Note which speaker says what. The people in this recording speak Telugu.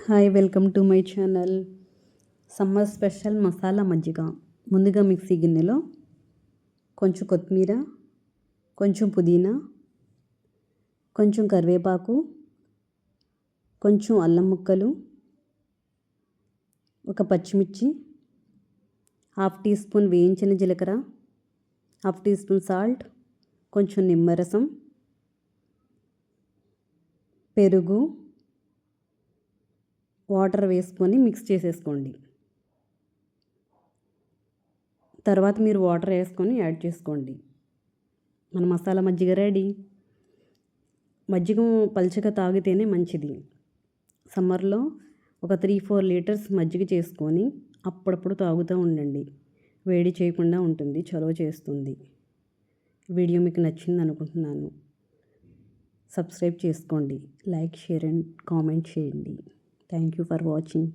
Speaker 1: Hi, welcome to my channel. Summer special masala మజ్జిగ. ముందుగా మిక్సీ గిన్నెలో కొంచెం కొత్తిమీర, కొంచెం పుదీనా, కొంచెం కరివేపాకు, కొంచెం అల్లం ముక్కలు, ఒక పచ్చిమిర్చి, హాఫ్ టీ స్పూన్ వేయించిన జీలకర్ర, హాఫ్ టీ స్పూన్ సాల్ట్, కొంచెం నిమ్మరసం, పెరుగు, వాటర్ వేసుకొని మిక్స్ చేసేసుకోండి. తర్వాత మీరు వాటర్ వేసుకొని యాడ్ చేసుకోండి. మన మసాలా మజ్జిగ రెడీ. మజ్జిగ పల్చగా తాగితేనే మంచిది. సమ్మర్లో ఒక 3-4 లీటర్స్ మజ్జిగ చేసుకొని అప్పుడప్పుడు తాగుతూ ఉండండి. వేడి చేయకుండా ఉంటుంది, చలువ చేస్తుంది. వీడియో మీకు నచ్చింది అనుకుంటున్నాను. సబ్స్క్రైబ్ చేసుకోండి, లైక్, షేర్ అండ్ కామెంట్ చేయండి. Thank you for watching.